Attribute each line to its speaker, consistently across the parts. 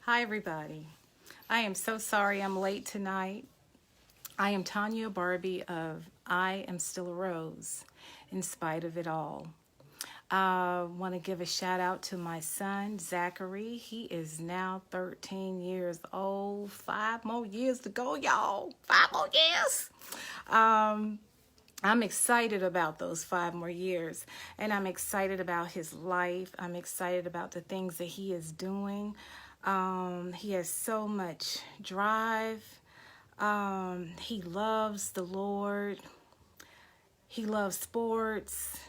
Speaker 1: Hi, everybody. I am so sorry I'm late tonight. I am Tanya Barbie of I Am Still a Rose, in spite of it all. I want to give a shout out to my son, Zachary. He is now 13 years old. 5 more years to go, y'all. 5 more years. Um, I'm excited about those 5 more years, and I'm excited about his life. I'm excited about the things that he is doing. He has so much drive. He loves the Lord. He loves sports.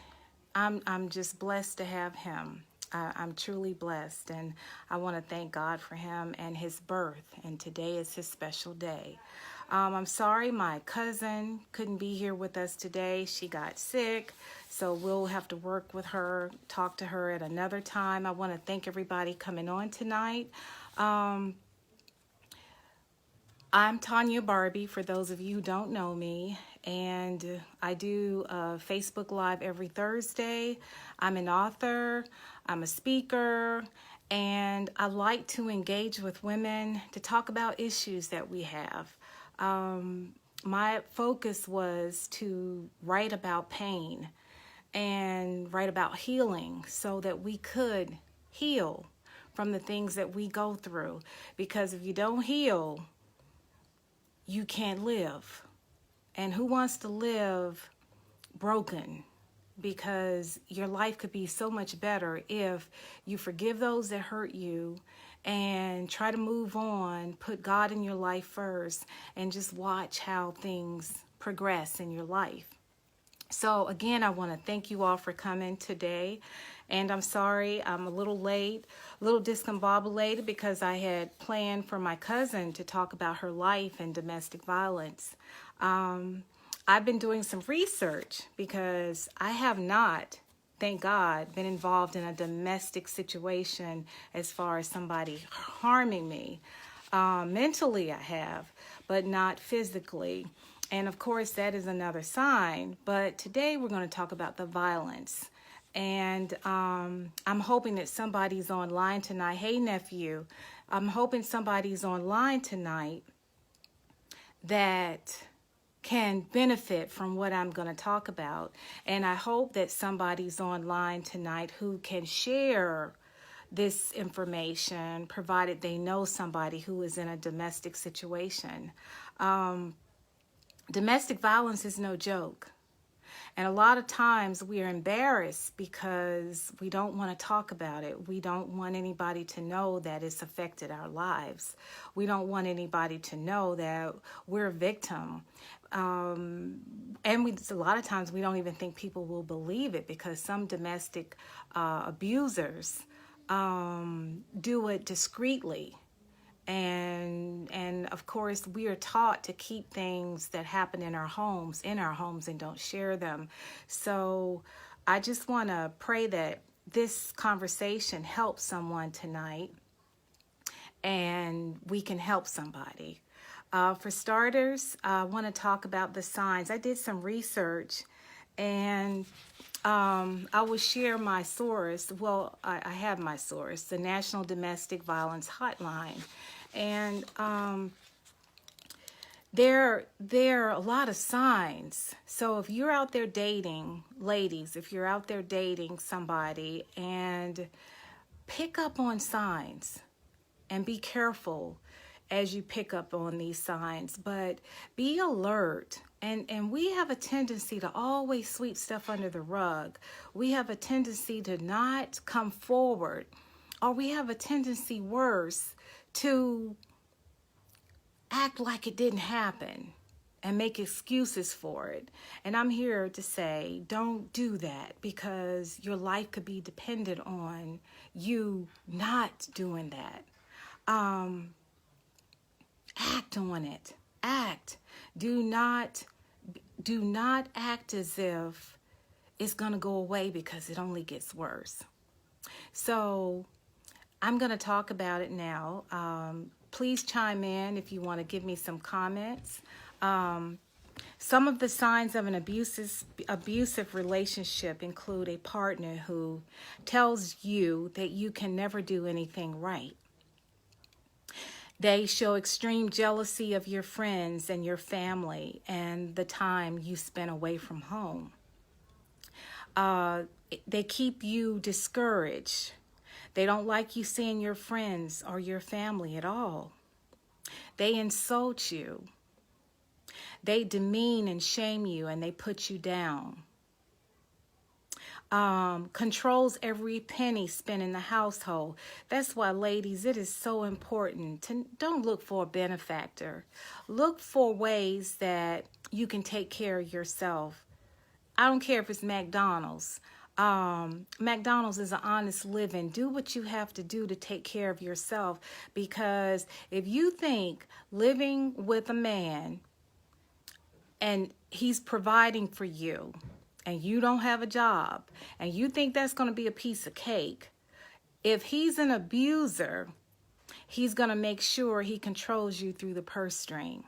Speaker 1: I'm just blessed to have him. I'm truly blessed, and I want to thank God for him and his birth. And today is his special day. I'm sorry my cousin couldn't be here with us today. She got sick, so we'll have to work with her, talk to her at another time. I want to thank everybody coming on tonight. Um, I'm Tanya Barbie, for those of you who don't know me, and I do Facebook Live every Thursday. I'm an author, I'm a speaker, and I like to engage with women to talk about issues that we have. My focus was to write about pain and write about healing so that we could heal from the things that we go through. Because if you don't heal, you can't live. And who wants to live broken? Because your life could be so much better if you forgive those that hurt you and try to move on, put God in your life first, and just watch how things progress in your life. So again, I want to thank you all for coming today. And I'm sorry I'm a little late, a little discombobulated, because I had planned for my cousin to talk about her life and domestic violence. I've been doing some research because I have not, thank God, been involved in a domestic situation as far as somebody harming me. Mentally I have, but not physically. And of course, that is another sign. But today we're going to talk about the violence. And I'm hoping that somebody's online tonight. Hey, nephew, I'm hoping somebody's online tonight that can benefit from what I'm going to talk about. And I hope that somebody's online tonight who can share this information, provided they know somebody who is in a domestic situation. Domestic violence is no joke. And a lot of times we are embarrassed because we don't want to talk about it. We don't want anybody to know that it's affected our lives. We don't want anybody to know that we're a victim. A lot of times we don't even think people will believe it, because some domestic abusers do it discreetly. And of course, we are taught to keep things that happen in our homes and don't share them. So I just want to pray that this conversation helps someone tonight, and we can help somebody. For starters, I want to talk about the signs. I did some research, and I will share my source. Well, I have my source, the National Domestic Violence Hotline. And there are a lot of signs. So if you're out there dating, ladies, if you're out there dating somebody, and pick up on signs and be careful as you pick up on these signs, but be alert. And we have a tendency to always sweep stuff under the rug. We have a tendency to not come forward, or we have a tendency, worse, to act like it didn't happen and make excuses for it. And I'm here to say, don't do that, because your life could be dependent on you not doing that. Act on it. Act. Do not act as if it's going to go away, because it only gets worse. So I'm going to talk about it now. Please chime in if you want to give me some comments. Some of the signs of an abusive relationship include a partner who tells you that you can never do anything right. They show extreme jealousy of your friends and your family and the time you spent away from home. Uh, they keep you discouraged. They don't like you seeing your friends or your family at all. They insult you. They demean and shame you, and they put you down. Controls every penny spent in the household. That's why, ladies, it is so important to don't look for a benefactor. Look for ways that you can take care of yourself. I don't care if it's McDonald's. McDonald's is an honest living. Do what you have to do to take care of yourself, because if you think living with a man and he's providing for you and you don't have a job and you think that's going to be a piece of cake, if he's an abuser, he's going to make sure he controls you through the purse string.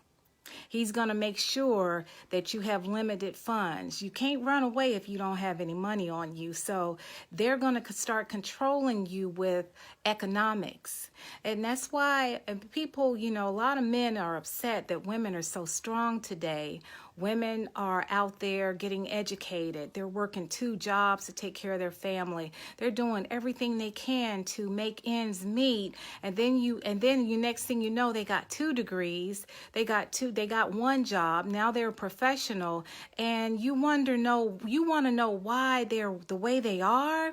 Speaker 1: He's going to make sure that you have limited funds. You can't run away if you don't have any money on you. So they're going to start controlling you with economics. And that's why people, a lot of men are upset that women are so strong today. Women are out there getting educated. They're working 2 jobs to take care of their family. They're doing everything they can to make ends meet. And then you next thing you know, they got 2 degrees. They got 1 job. Now they're a professional. And you want to know why they're the way they are?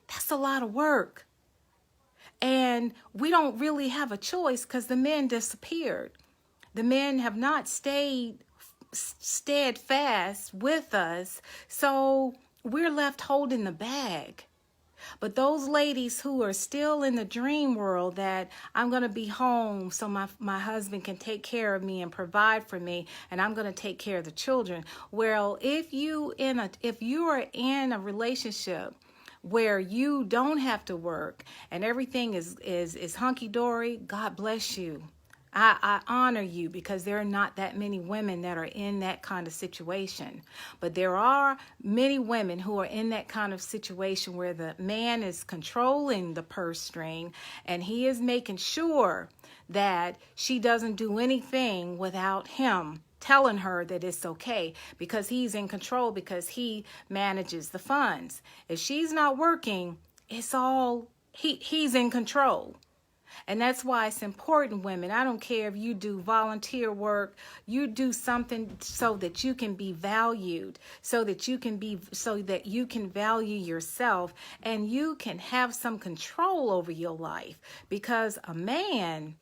Speaker 1: That's a lot of work. And we don't really have a choice because the men disappeared. The men have not stayed steadfast with us, so we're left holding the bag. But those ladies who are still in the dream world that I'm going to be home so my husband can take care of me and provide for me, and I'm going to take care of the children. Well, if you are in a relationship where you don't have to work and everything is hunky-dory, God bless you. I honor you, because there are not that many women that are in that kind of situation. But there are many women who are in that kind of situation where the man is controlling the purse string and he is making sure that she doesn't do anything without him telling her that it's okay, because he's in control, because he manages the funds. If she's not working, it's all he's in control. And that's why it's important, women. I don't care if you do volunteer work, you do something so that you can be valued, so that you can value yourself and you can have some control over your life. Because a man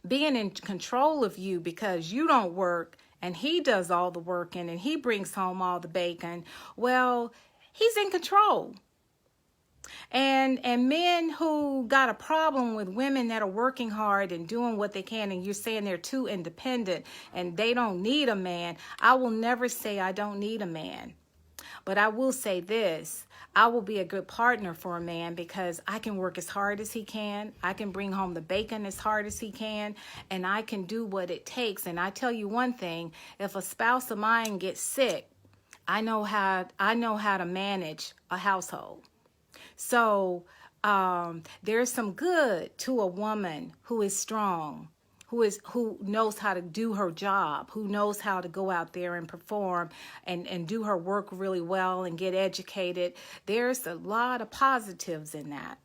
Speaker 1: being in control of you because you don't work and he does all the working and he brings home all the bacon, well, he's in control. And men who got a problem with women that are working hard and doing what they can, and you're saying they're too independent and they don't need a man, I will never say I don't need a man. But I will say this: I will be a good partner for a man because I can work as hard as he can. I can bring home the bacon as hard as he can, and I can do what it takes. And I tell you one thing: if a spouse of mine gets sick, I know how to manage a household. So there's some good to a woman who is strong, who knows how to do her job, who knows how to go out there and perform and do her work really well and get educated. There's a lot of positives in that.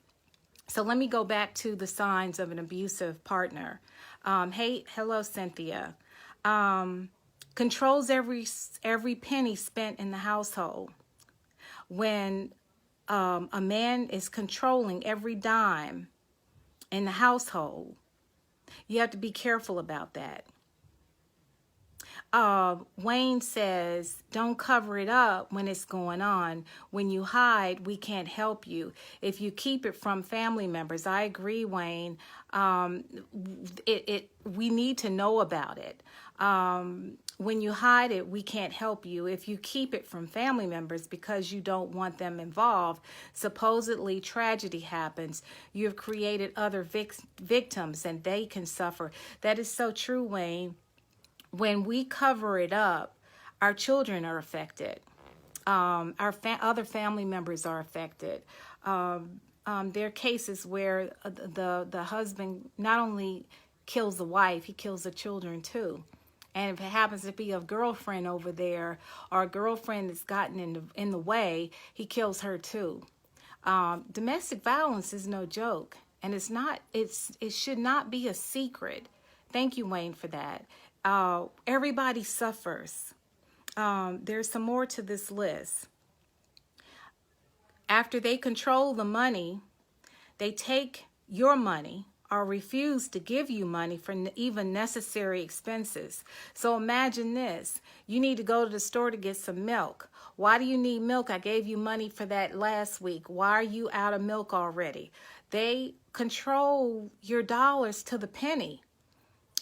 Speaker 1: So let me go back to the signs of an abusive partner. Hello, Cynthia. Controls every penny spent in the household. When a man is controlling every dime in the household, you have to be careful about that. Wayne says, don't cover it up when it's going on. When you hide, we can't help you. If you keep it from family members, I agree, Wayne. We need to know about it. When you hide it, we can't help you. If you keep it from family members because you don't want them involved, supposedly tragedy happens. You have created other victims and they can suffer. That is so true, Wayne. When we cover it up, our children are affected. Other family members are affected. There are cases where the husband not only kills the wife, he kills the children too. And if it happens to be a girlfriend over there or a girlfriend that's gotten in the way, he kills her too. Domestic violence is no joke, and it should not be a secret. Thank you, Wayne, for that. Everybody suffers. There's some more to this list. After they control the money, they take your money or refuse to give you money for even necessary expenses. So imagine this. You need to go to the store to get some milk. Why do you need milk? I gave you money for that last week. Why are you out of milk already? They control your dollars to the penny.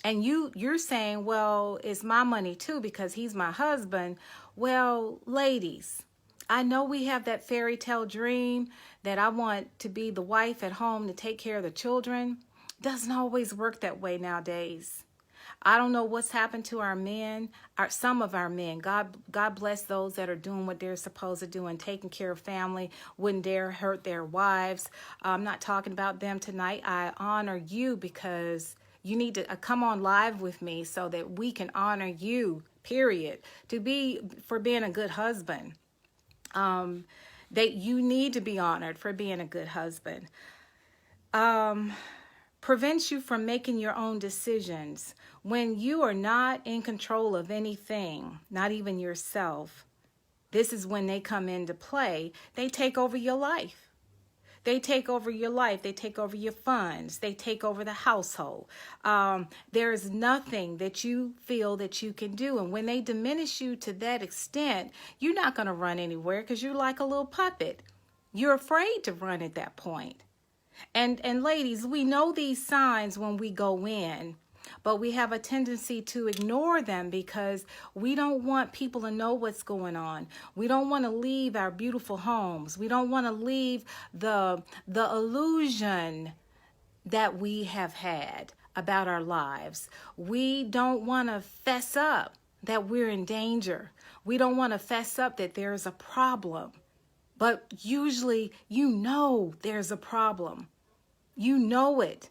Speaker 1: And you're saying, well, it's my money too because he's my husband. Well, ladies, I know we have that fairy tale dream that I want to be the wife at home to take care of the children. Doesn't always work that way nowadays. I don't know what's happened to our men, some of our men. God bless those that are doing what they're supposed to do and taking care of family, wouldn't dare hurt their wives. I'm not talking about them tonight. I honor you because you need to come on live with me so that we can honor you, period, for being a good husband. That you need to be honored for being a good husband. Prevents you from making your own decisions. When you are not in control of anything, not even yourself, this is when they come into play. They take over your life. They take over your life. They take over your funds. They take over the household. There is nothing that you feel that you can do. And when they diminish you to that extent, you're not going to run anywhere because you're like a little puppet. You're afraid to run at that point. And ladies, we know these signs when we go in, but we have a tendency to ignore them because we don't want people to know what's going on. We don't want to leave our beautiful homes. We don't want to leave the illusion that we have had about our lives. We don't want to fess up that we're in danger. We don't want to fess up that there's a problem. But usually, you know there's a problem. You know it.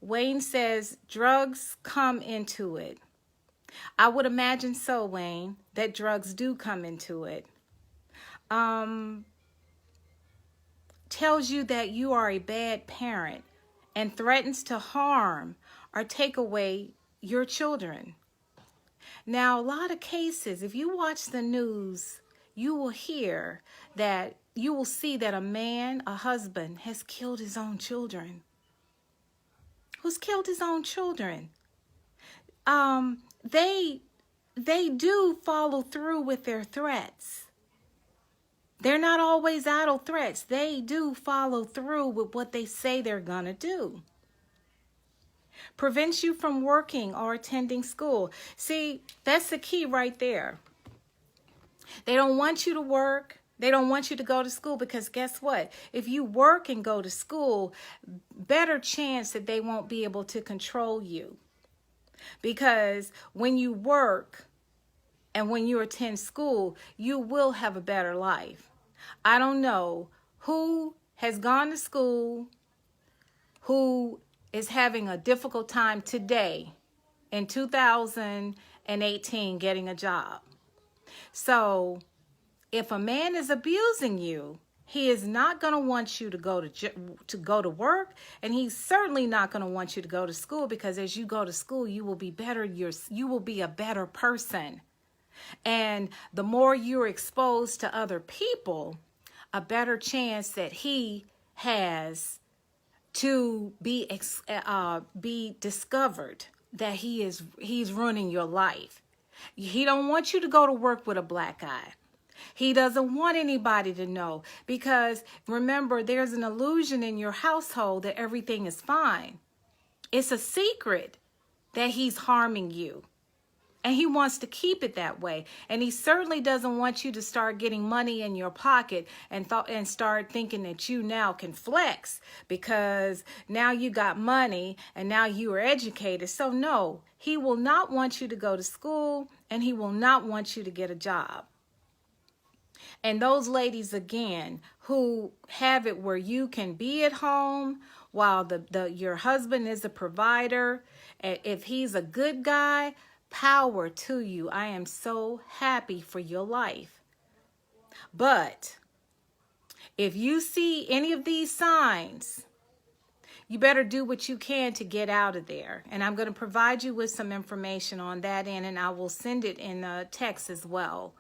Speaker 1: Wayne says drugs come into it. I would imagine so, Wayne, that drugs do come into it. Tells you that you are a bad parent and threatens to harm or take away your children. Now, a lot of cases, if you watch the news, you will see that a husband has killed his own children. Who's killed his own children? They do follow through with their threats. They're not always idle threats. They do follow through with what they say they're gonna do. Prevents you from working or attending school. See, that's the key right there. They don't want you to work. They don't want you to go to school because guess what? If you work and go to school, better chance that they won't be able to control you. Because when you work and when you attend school, you will have a better life. I don't know who has gone to school, who is having a difficult time today in 2018 getting a job. So if a man is abusing you, he is not going to want you to go to work, and he's certainly not going to want you to go to school because as you go to school, you will be better. You will be a better person. And the more you're exposed to other people, a better chance that he has to be discovered that he's ruining your life. He don't want you to go to work with a black eye. He doesn't want anybody to know because remember, there's an illusion in your household that everything is fine. It's a secret that he's harming you. And he wants to keep it that way. And he certainly doesn't want you to start getting money in your pocket and start thinking that you now can flex because now you got money and now you are educated. So no, he will not want you to go to school and he will not want you to get a job. And those ladies, again, who have it where you can be at home while your husband is a provider, if he's a good guy, power to you. I am so happy for your life. But if you see any of these signs, you better do what you can to get out of there. And I'm going to provide you with some information on that end, and I will send it in a text as well.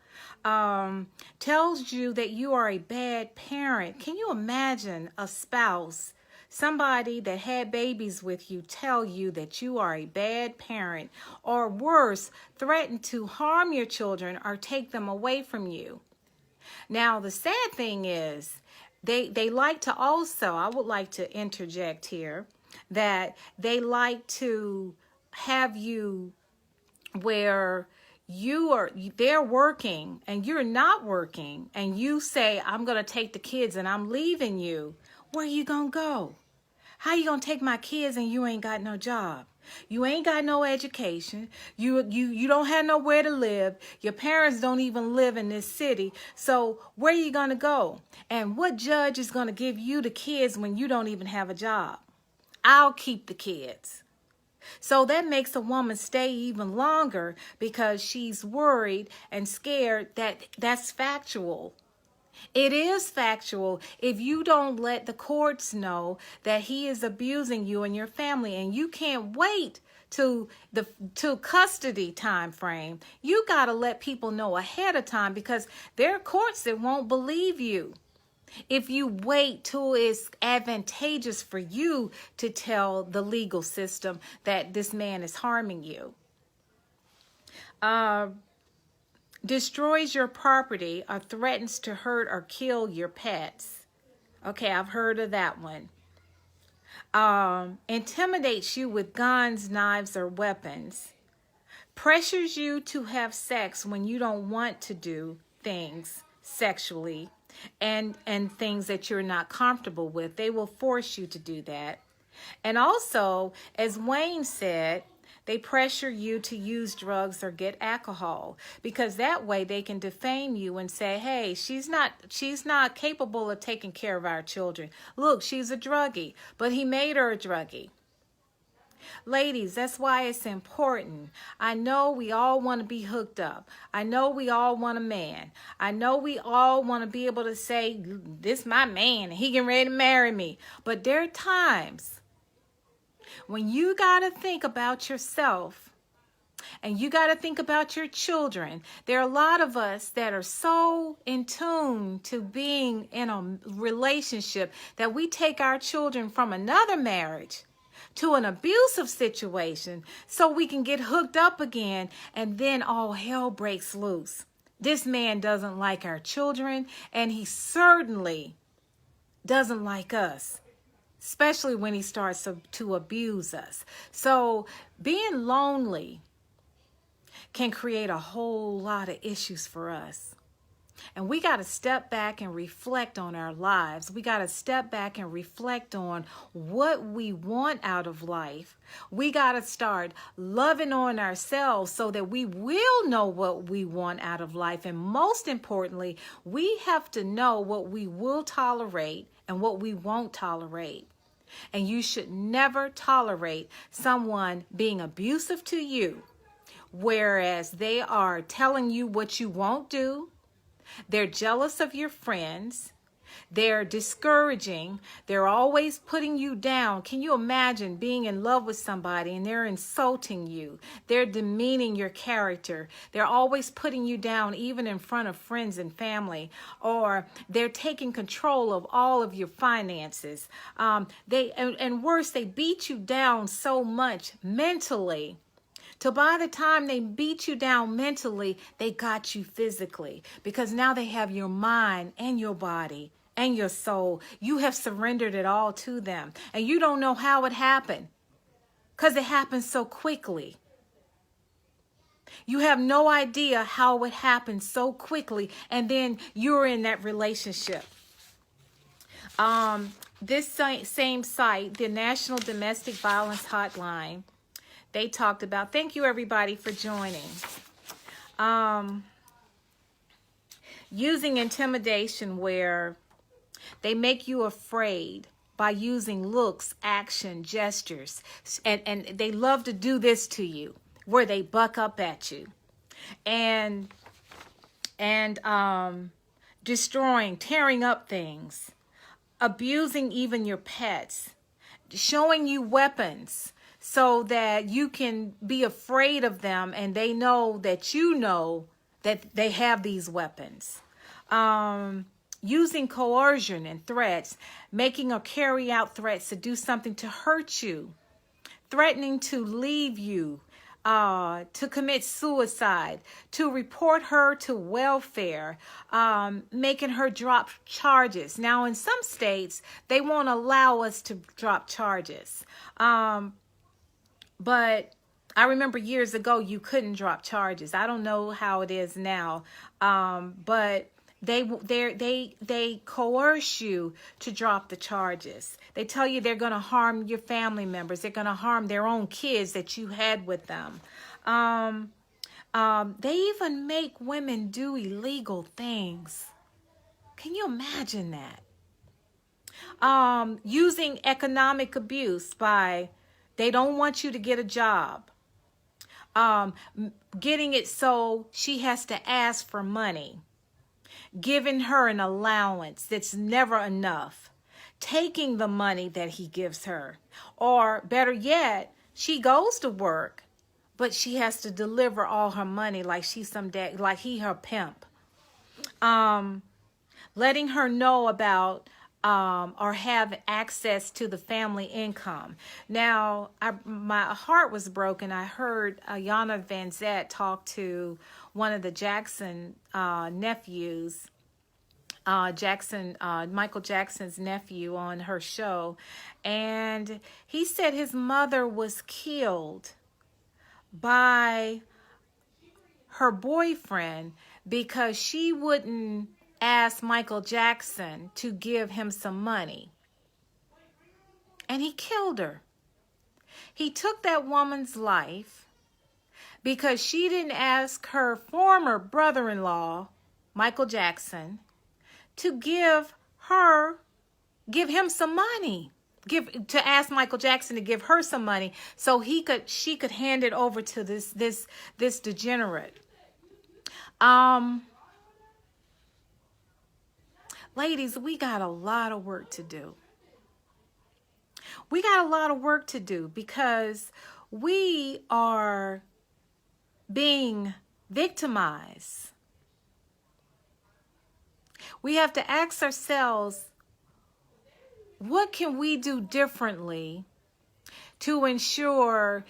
Speaker 1: Tells you that you are a bad parent. Can you imagine a spouse, somebody that had babies with you, tell you that you are a bad parent, or worse, threaten to harm your children or take them away from you? Now, the sad thing is, they like to also, I would like to interject here, that they like to have you where they're working and you're not working, and you say, I'm going to take the kids and I'm leaving you. Where you going to go? How you going to take my kids and you ain't got no job? You ain't got no education. You don't have nowhere to live. Your parents don't even live in this city. So where are you going to go? And what judge is going to give you the kids when you don't even have a job? I'll keep the kids. So that makes a woman stay even longer because she's worried and scared. That's factual. It is factual if you don't let the courts know that he is abusing you and your family, and you can't wait to custody time frame. You got to let people know ahead of time, because there are courts that won't believe you if you wait till it's advantageous for you to tell the legal system that this man is harming you. Destroys your property or threatens to hurt or kill your pets. Okay, I've heard of that one. Intimidates you with guns, knives, or weapons. Pressures you to have sex when you don't want to do things sexually and things that you're not comfortable with. They will force you to do that. And also, as Wayne said, they pressure you to use drugs or get alcohol, because that way they can defame you and say, hey, she's not capable of taking care of our children. Look, she's a druggie, but he made her a druggie. Ladies, that's why it's important. I know we all want to be hooked up. I know we all want a man. I know we all want to be able to say, this my man, he getting ready to marry me. But there are times when you got to think about yourself and you got to think about your children. There are a lot of us that are so in tune to being in a relationship that we take our children from another marriage to an abusive situation so we can get hooked up again, and then all hell breaks loose. This man doesn't like our children, and he certainly doesn't like us, especially when he starts to abuse us. So being lonely can create a whole lot of issues for us. And we got to step back and reflect on our lives. We got to step back and reflect on what we want out of life. We got to start loving on ourselves so that we will know what we want out of life. And most importantly, we have to know what we will tolerate and what we won't tolerate. And you should never tolerate someone being abusive to you, whereas they are telling you what you won't do. They're jealous of your friends. They're discouraging. They're always putting you down. Can you imagine being in love with somebody and they're insulting you? They're demeaning your character. They're always putting you down, even in front of friends and family. Or they're taking control of all of your finances. And worse, they beat you down so much mentally. So by the time they beat you down mentally, they got you physically, because now they have your mind and your body and your soul. You have surrendered it all to them, and you don't know how it happened because it happened so quickly. You have no idea how it happened so quickly, and then you're in that relationship. This same site, the National Domestic Violence Hotline, they talked about, thank you everybody for joining. using intimidation where they make you afraid by using looks, action, gestures, and they love to do this to you, where they buck up at you, and destroying, tearing up things, abusing even your pets, showing you weapons so that you can be afraid of them, and they know that they have these weapons. Using coercion and threats, making or carry out threats to do something to hurt you, threatening to leave you, to commit suicide, to report her to welfare, making her drop charges. Now, in some states, they won't allow us to drop charges. But I remember years ago, you couldn't drop charges. I don't know how it is now, but they coerce you to drop the charges. They tell you they're going to harm your family members. They're going to harm their own kids that you had with them. They even make women do illegal things. Can you imagine that? Using economic abuse by, they don't want you to get a job. Getting it so she has to ask for money. Giving her an allowance that's never enough. Taking the money that he gives her. Or better yet, she goes to work, but she has to deliver all her money like she's like he her pimp. Letting her know about or have access to the family income. Now, my heart was broken. I heard Yana Van Zett talk to one of the Jackson nephews, Michael Jackson's nephew, on her show. And he said his mother was killed by her boyfriend because she wouldn't ask Michael Jackson to give him some money. And he killed her. He took that woman's life because she didn't ask her former brother-in-law, Michael Jackson, to give him some money. To ask Michael Jackson to give her some money so she could hand it over to this degenerate. Ladies, we got a lot of work to do. We got a lot of work to do because we are being victimized. We have to ask ourselves, what can we do differently to ensure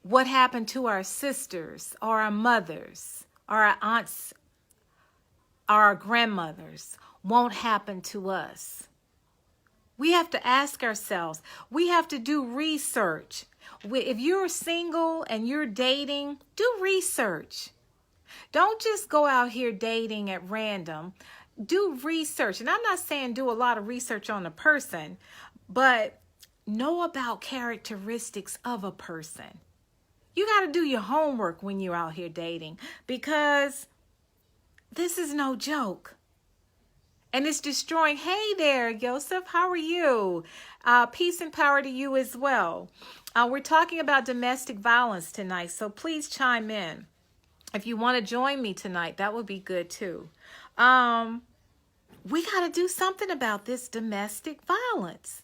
Speaker 1: what happened to our sisters or our mothers or our aunts or our grandmothers won't happen to us? We have to ask ourselves. We have to do research. If you're single and you're dating, do research. Don't just go out here dating at random. Do research. And I'm not saying do a lot of research on a person, but know about characteristics of a person. You got to do your homework when you're out here dating, because this is no joke. And it's destroying. Hey there, Joseph. How are you? Peace and power to you as well. We're talking about domestic violence tonight, so please chime in. If you want to join me tonight, that would be good too. We got to do something about this domestic violence.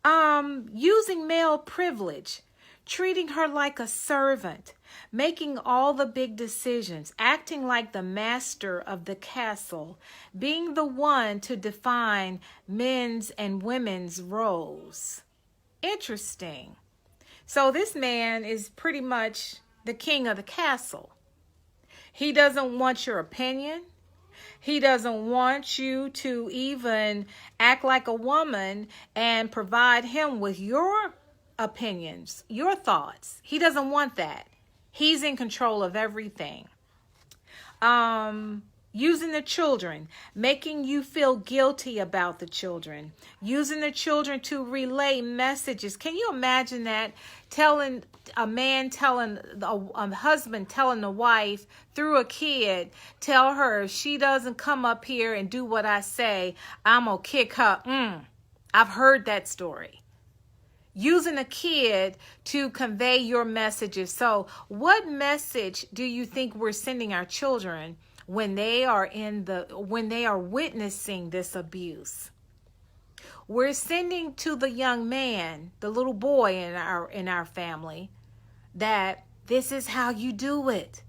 Speaker 1: Using male privilege, treating her like a servant, making all the big decisions, acting like the master of the castle, being the one to define men's and women's roles. Interesting. So this man is pretty much the king of the castle. He doesn't want your opinion. He doesn't want you to even act like a woman and provide him with your opinions, your thoughts. He doesn't want that. He's in control of everything. Using the children, making you feel guilty about the children, using the children to relay messages. Can you imagine that? Telling a man, telling a husband, telling a wife through a kid, tell her if she doesn't come up here and do what I say, I'm going to kick her. I've heard that story. Using a kid to convey your messages. So what message do you think we're sending our children when they are witnessing this abuse? We're sending to the young man, the little boy in our family, that this is how you do it.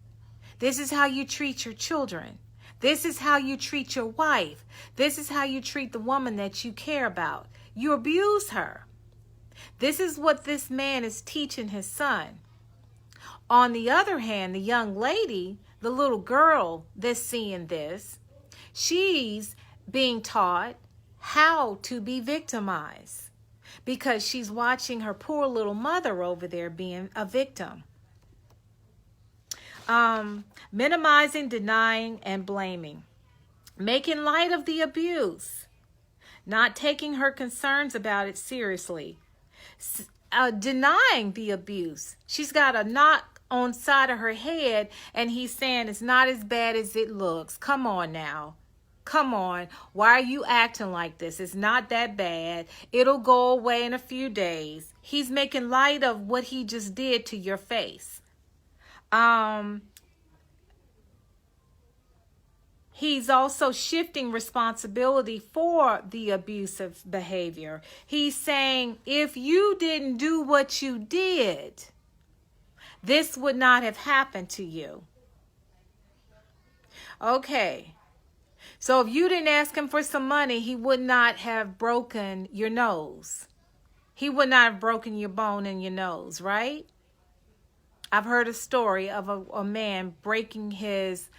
Speaker 1: This is how you treat your children. This is how you treat your wife. This is how you treat the woman that you care about. You abuse her. This is what this man is teaching his son. On the other hand, the young lady, the little girl that's seeing this, she's being taught how to be victimized because she's watching her poor little mother over there being a victim. Minimizing, denying, and blaming. Making light of the abuse. Not taking her concerns about it seriously. Denying the abuse. She's got a knock on side of her head and he's saying it's not as bad as it looks. Come on now. Come on. Why are you acting like this? It's not that bad. It'll go away in a few days. He's making light of what he just did to your face. He's also shifting responsibility for the abusive behavior. He's saying, if you didn't do what you did, this would not have happened to you. Okay. So if you didn't ask him for some money, he would not have broken your nose. He would not have broken your bone in your nose, right? I've heard a story of a man breaking his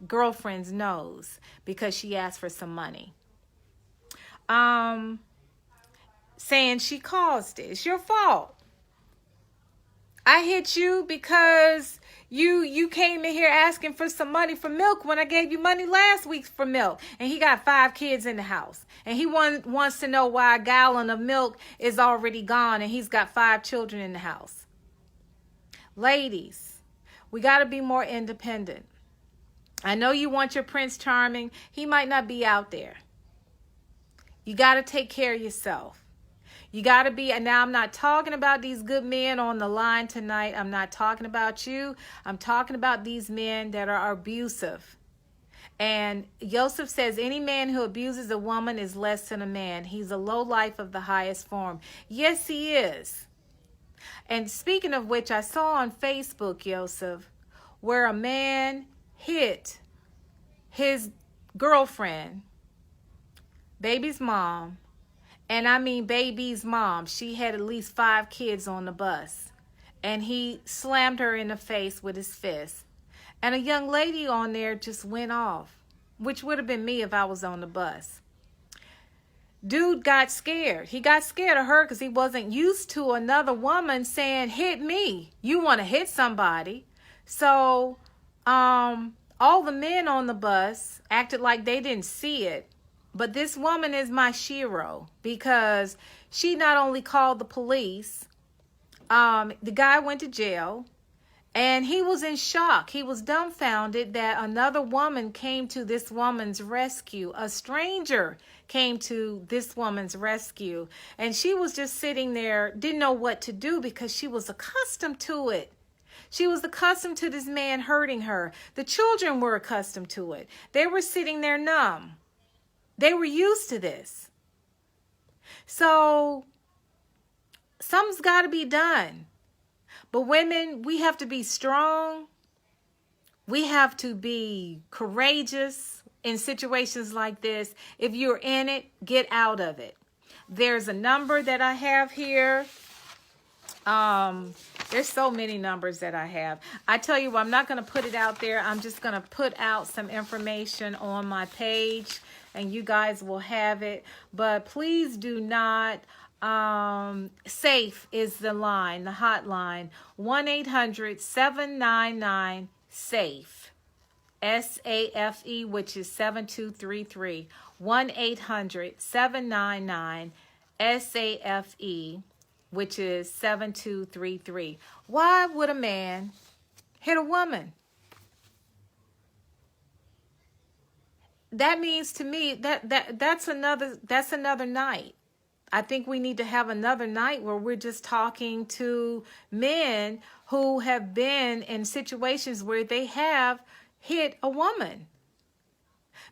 Speaker 1: girlfriend's nose because she asked for some money. Saying she caused it. It's your fault. I hit you because you came in here asking for some money for milk when I gave you money last week for milk. And he got 5 kids in the house. And he wants to know why a gallon of milk is already gone and he's got 5 children in the house. Ladies, we got to be more independent. I know you want your Prince Charming. He might not be out there. You got to take care of yourself. You got to be, and now I'm not talking about these good men on the line tonight. I'm not talking about you. I'm talking about these men that are abusive. And Joseph says, any man who abuses a woman is less than a man. He's a lowlife of the highest form. Yes, he is. And speaking of which, I saw on Facebook, Joseph, where a man hit his girlfriend, baby's mom, and I mean baby's mom. She had at least 5 kids on the bus, and he slammed her in the face with his fist. And a young lady on there just went off, which would have been me if I was on the bus. Dude got scared. He got scared of her because he wasn't used to another woman saying, hit me. You want to hit somebody. So all the men on the bus acted like they didn't see it. But this woman is my shero because she not only called the police, the guy went to jail, and he was in shock. He was dumbfounded that another woman came to this woman's rescue. A stranger came to this woman's rescue, and she was just sitting there, didn't know what to do because she was accustomed to it. She was accustomed to this man hurting her. The children were accustomed to it. They were sitting there numb. They were used to this. So something's got to be done. But women, we have to be strong. We have to be courageous in situations like this. If you're in it, get out of it. There's a number that I have here. There's so many numbers that I have. I tell you what, I'm not going to put it out there. I'm just going to put out some information on my page, and you guys will have it. But please do not, SAFE is the line, the hotline, 1-800-799-SAFE. SAFE, which is 7233. 1-800-799-SAFE, which is 7233. Why would a man hit a woman? That means to me that's another night. I think we need to have another night where we're just talking to men who have been in situations where they have hit a woman.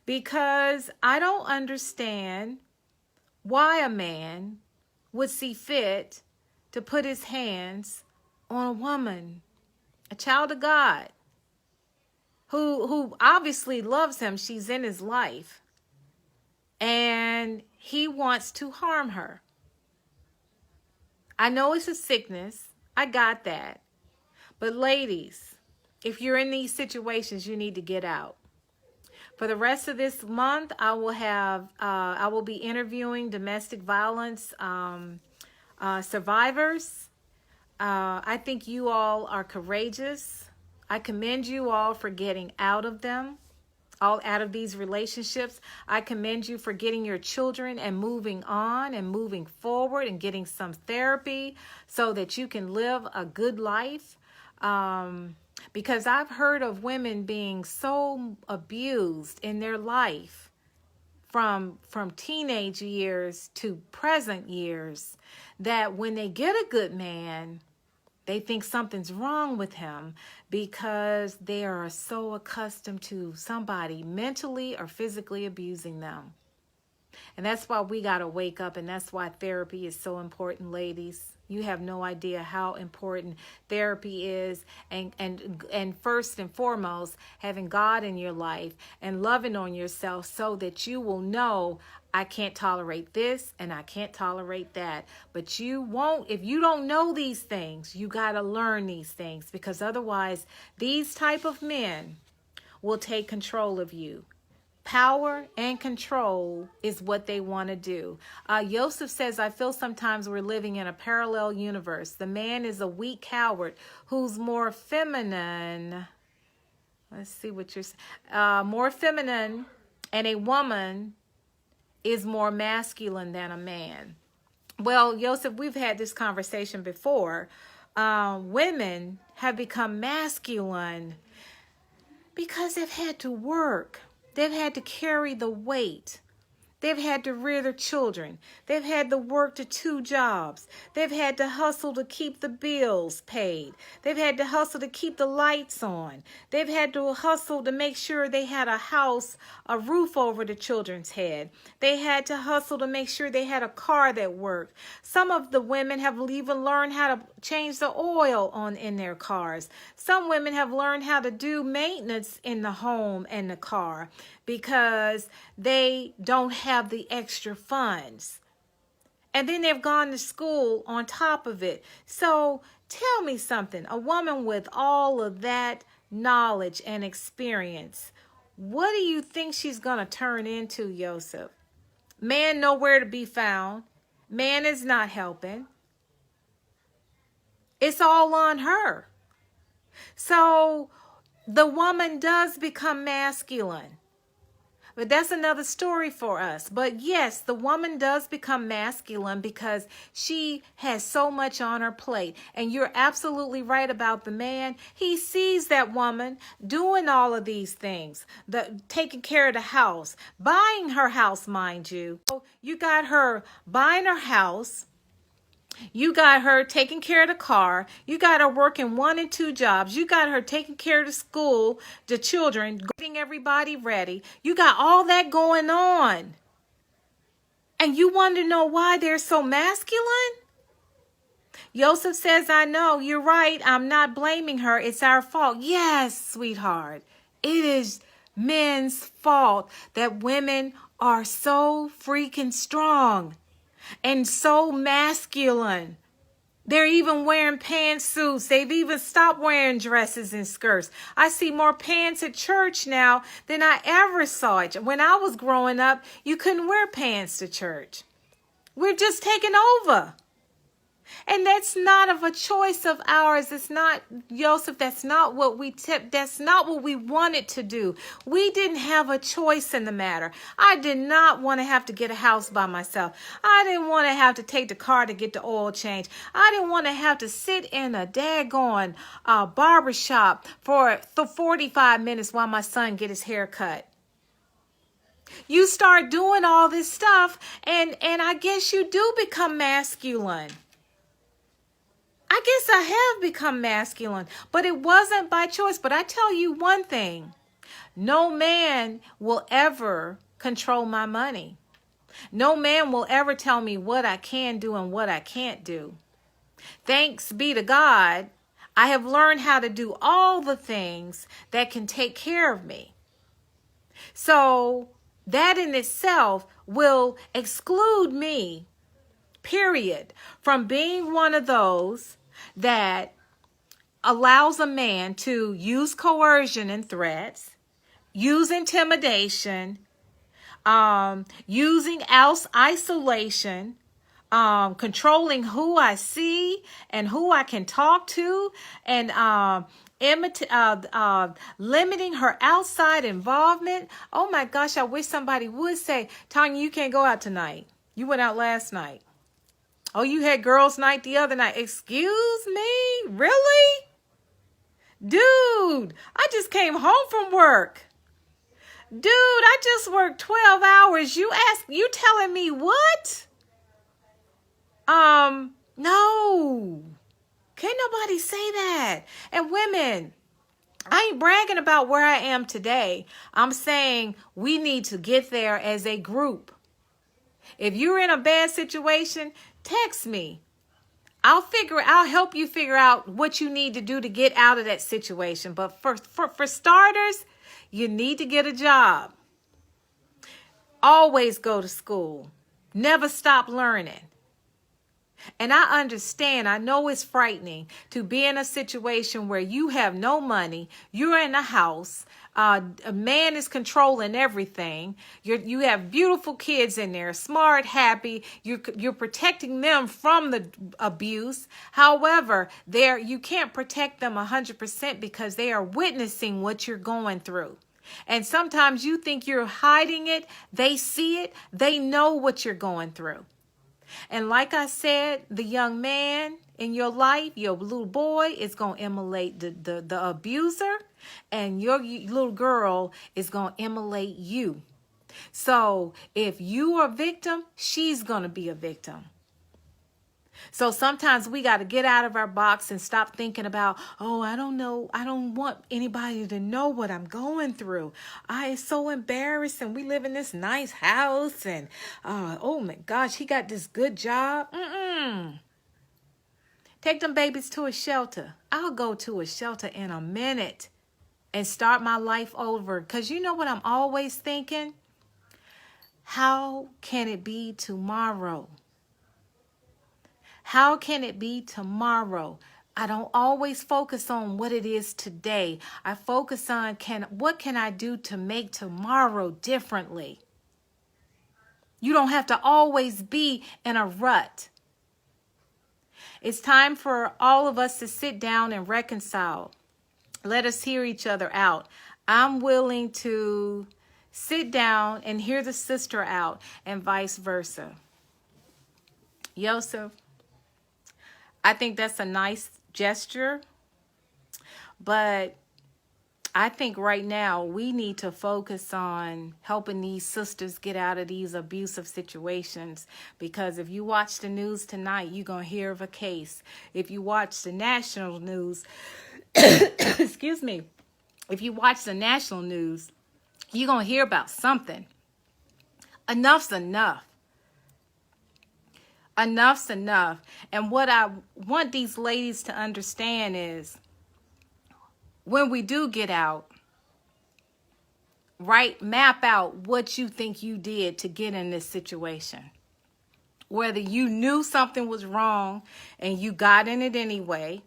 Speaker 1: Because I don't understand why a man would see fit to put his hands on a woman, a child of God, who obviously loves him. She's in his life. And he wants to harm her. I know it's a sickness. I got that. But ladies, if you're in these situations, you need to get out. For the rest of this month, I will be interviewing domestic violence survivors. I think you all are courageous. I commend you all for getting out of them, all out of these relationships. I commend you for getting your children and moving on and moving forward and getting some therapy so that you can live a good life. Because I've heard of women being so abused in their life from teenage years to present years that when they get a good man, they think something's wrong with him because they are so accustomed to somebody mentally or physically abusing them. And that's why we got to wake up, and that's why therapy is so important, ladies. You have no idea how important therapy is, and first and foremost, having God in your life and loving on yourself so that you will know, I can't tolerate this and I can't tolerate that. But you won't, if you don't know these things, you got to learn these things, because otherwise these type of men will take control of you. Power and control is what they want to do. Joseph says, I feel sometimes we're living in a parallel universe. The man is a weak coward who's more feminine. Let's see what you're saying. More feminine, and a woman is more masculine than a man. Well, Joseph, we've had this conversation before. Women have become masculine because they've had to work. They've had to carry the weight. They've had to rear their children. They've had to work to 2 jobs. They've had to hustle to keep the bills paid. They've had to hustle to keep the lights on. They've had to hustle to make sure they had a house, a roof over the children's head. They had to hustle to make sure they had a car that worked. Some of the women have even learned how to change the oil in their cars. Some women have learned how to do maintenance in the home and the car because they don't have the extra funds. And then they've gone to school on top of it. So tell me something. A woman with all of that knowledge and experience, what do you think she's going to turn into, Joseph? Man nowhere to be found. Man is not helping. It's all on her. So the woman does become masculine. But that's another story for us. But yes, the woman does become masculine because she has so much on her plate. And you're absolutely right about the man. He sees that woman doing all of these things, taking care of the house, buying her house, mind you. So you got her buying her house. You got her taking care of the car. You got her working 1 and 2 jobs. You got her taking care of the school, the children, getting everybody ready. You got all that going on. And you want to know why they're so masculine? Joseph says, I know, you're right. I'm not blaming her. It's our fault. Yes, sweetheart. It is men's fault that women are so freaking strong and so masculine. They're even wearing pantsuits. They've even stopped wearing dresses and skirts. I see more pants at church now than I ever saw it. When I was growing up, you couldn't wear pants to church. We're just taking over. And that's not of a choice of ours. It's not, Joseph, that's not what that's not what we wanted to do. We didn't have a choice in the matter. I did not want to have to get a house by myself. I didn't want to have to take the car to get the oil change. I didn't want to have to sit in a daggone barber shop for 45 minutes while my son get his hair cut. You start doing all this stuff, and I guess you do become masculine. I guess I have become masculine, but it wasn't by choice. But I tell you one thing, no man will ever control my money. No man will ever tell me what I can do and what I can't do. Thanks be to God, I have learned how to do all the things that can take care of me. So that in itself will exclude me, period, from being one of those that allows a man to use coercion and threats, use intimidation, using isolation, controlling who I see and who I can talk to, and limiting her outside involvement. Oh my gosh, I wish somebody would say, Tanya, you can't go out tonight. You went out last night. Oh, you had girls' night the other night. Excuse me? Really? Dude, I just came home from work. Dude, I just worked 12 hours. You telling me what? No. Can't nobody say that. And women, I ain't bragging about where I am today. I'm saying we need to get there as a group. If you're in a bad situation, text me. I'll help you figure out what you need to do to get out of that situation. But for starters, you need to get a job. Always go to school. Never stop learning. And I understand, I know it's frightening to be in a situation where you have no money, you're in a house, a man is controlling everything, you have beautiful kids in there, smart, happy, you're protecting them from the abuse. However, you can't protect them 100% because they are witnessing what you're going through. And sometimes you think you're hiding it, they see it, they know what you're going through. And like I said, the young man in your life, your little boy, is going to emulate the abuser, and your little girl is going to emulate you. So if you are a victim, she's going to be a victim. So sometimes we got to get out of our box and stop thinking about, oh, I don't know. I don't want anybody to know what I'm going through. It's so embarrassing. We live in this nice house and, oh my gosh, he got this good job. Take them babies to a shelter. I'll go to a shelter in a minute and start my life over. Because you know what I'm always thinking? How can it be tomorrow? How can it be tomorrow? I don't always focus on what it is today. I focus on what can I do to make tomorrow differently? You don't have to always be in a rut. It's time for all of us to sit down and reconcile. Let us hear each other out. I'm willing to sit down and hear the sister out and vice versa. Joseph, I think that's a nice gesture, but I think right now we need to focus on helping these sisters get out of these abusive situations, because if you watch the news tonight, you're going to hear of a case. If you watch the national news, excuse me, if you watch the national news, you're going to hear about something. Enough's enough. Enough's enough. And what I want these ladies to understand is when we do get out, map out what you think you did to get in this situation. Whether you knew something was wrong and you got in it anyway,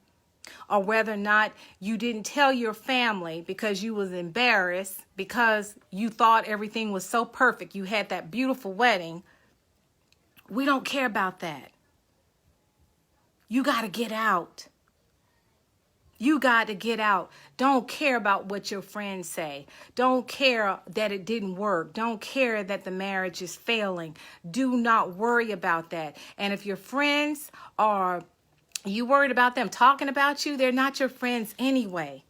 Speaker 1: or whether or not you didn't tell your family because you was embarrassed because you thought everything was so perfect. You had that beautiful wedding. We don't care about that. You got to get out. You got to get out. Don't care about what your friends say. Don't care that it didn't work. Don't care that the marriage is failing. Do not worry about that. And if your friends are, you worried about them talking about you, they're not your friends anyway.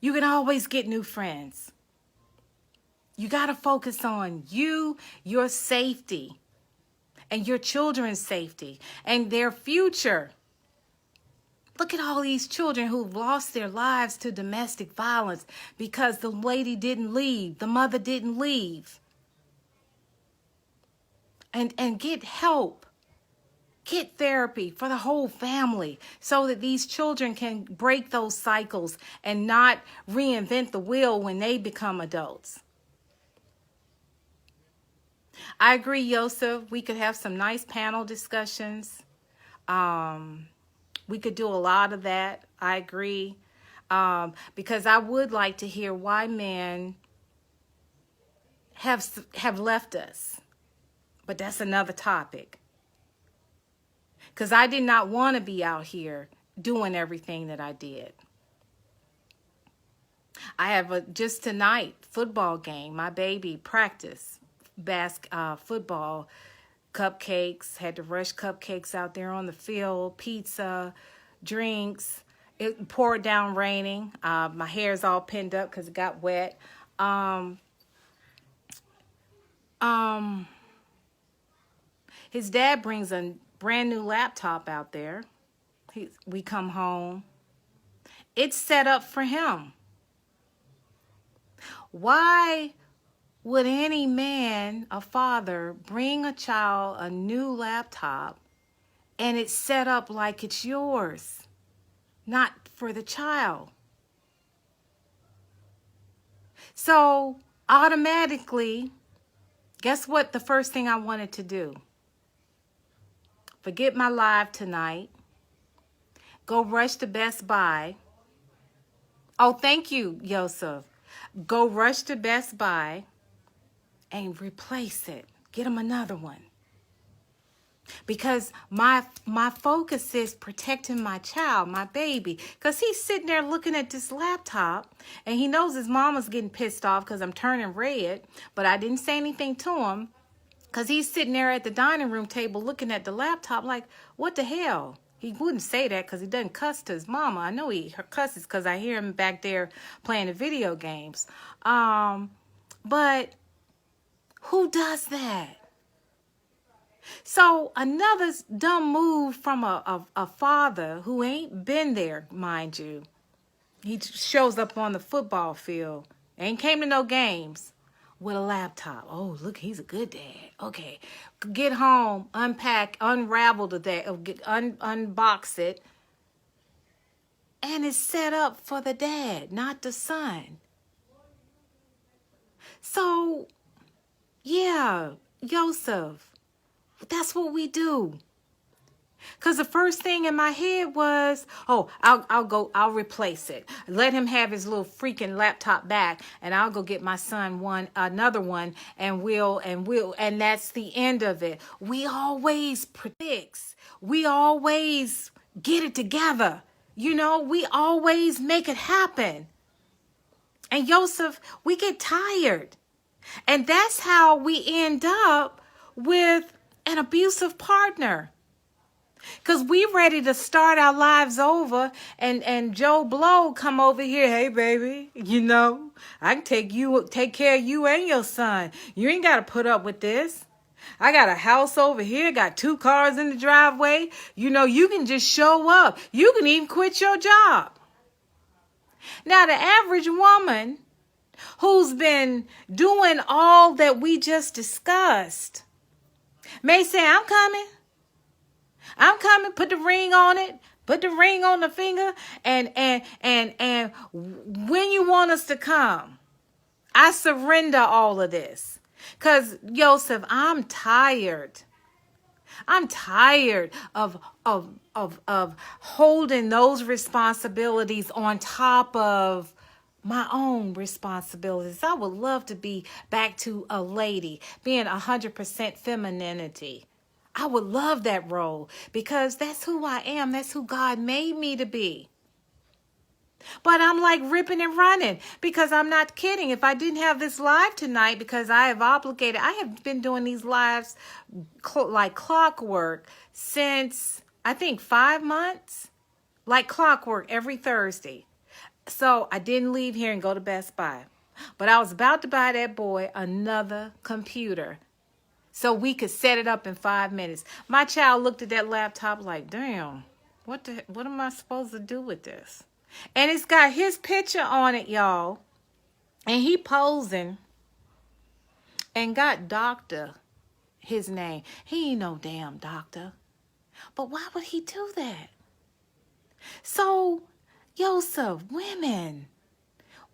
Speaker 1: You can always get new friends. You got to focus on you, your safety, and your children's safety and their future. Look at all these children who've lost their lives to domestic violence because the lady didn't leave, the mother didn't leave. And get help. Get therapy for the whole family so that these children can break those cycles and not reinvent the wheel when they become adults. I agree, Yosef. We could have some nice panel discussions. We could do a lot of that. I agree. Because I would like to hear why men have left us. But that's another topic. Because I did not want to be out here doing everything that I did. I have just tonight, football game. My baby practice football, cupcakes. Had to rush cupcakes out there on the field, pizza, drinks. It poured down raining. My hair's all pinned up because it got wet. His dad brings a brand new laptop out there. We come home. It's set up for him. Why would any man, a father, bring a child a new laptop and it's set up like it's yours, not for the child? So automatically, guess what the first thing I wanted to do? Forget my live tonight. Go rush to Best Buy. Oh, thank you, Yosef. Go rush to Best Buy and replace it. Get him another one. Because my focus is protecting my child, my baby. Because he's sitting there looking at this laptop and he knows his mama's getting pissed off because I'm turning red. But I didn't say anything to him because he's sitting there at the dining room table looking at the laptop like, what the hell? He wouldn't say that because he doesn't cuss to his mama. I know he cusses because I hear him back there playing the video games. But who does that? So another dumb move from a father who ain't been there, mind you. He shows up on the football field, ain't came to no games, with a laptop. Oh, look, he's a good dad. Okay, get home, unpack, unravel the day, unbox it, and it's set up for the dad, not the son. So, yeah, Yosef. That's what we do. Because the first thing in my head was, oh, I'll replace it. Let him have his little freaking laptop back, and I'll go get my son another one, and that's the end of it. We always predict. We always get it together. You know, we always make it happen. And Yosef, we get tired. And that's how we end up with an abusive partner. Because we ready to start our lives over and Joe Blow come over here. Hey, baby, you know, I can take care of you and your son. You ain't got to put up with this. I got a house over here, got 2 cars in the driveway. You know, you can just show up. You can even quit your job. Now, the average woman who's been doing all that we just discussed may say, I'm coming, put the ring on it, put the ring on the finger, and when you want us to come, I surrender all of this. Because, Yosef, I'm tired. I'm tired of holding those responsibilities on top of my own responsibilities. I would love to be back to a lady, being 100% femininity. I would love that role because that's who I am. That's who God made me to be. But I'm like ripping and running because I'm not kidding. If I didn't have this live tonight, because I have been doing these lives like clockwork since I think 5 months, like clockwork every Thursday. So I didn't leave here and go to Best Buy. But I was about to buy that boy another computer so we could set it up in 5 minutes. My child looked at that laptop like, damn, what am I supposed to do with this? And it's got his picture on it, y'all. And he posing and got doctor his name. He ain't no damn doctor. But why would he do that? So, Yosef, women,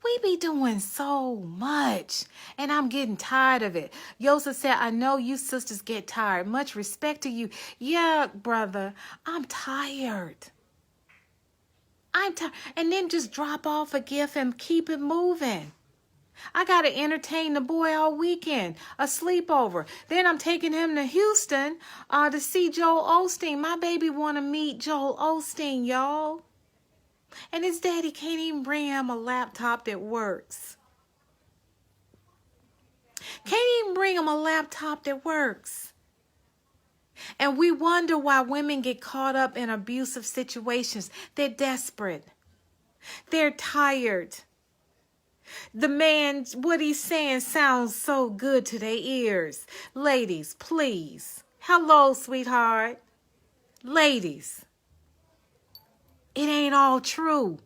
Speaker 1: we be doing so much, and I'm getting tired of it. Yosef said, I know you sisters get tired. Much respect to you. Yeah, brother, I'm tired. I'm tired. And then just drop off a gift and keep it moving. I got to entertain the boy all weekend, a sleepover. Then I'm taking him to Houston to see Joel Osteen. My baby want to meet Joel Osteen, y'all. And his daddy can't even bring him a laptop that works. Can't even bring him a laptop that works. And we wonder why women get caught up in abusive situations. They're desperate. They're tired. The man, what he's saying sounds so good to their ears. Ladies, please. Hello, sweetheart. Ladies, it ain't all true.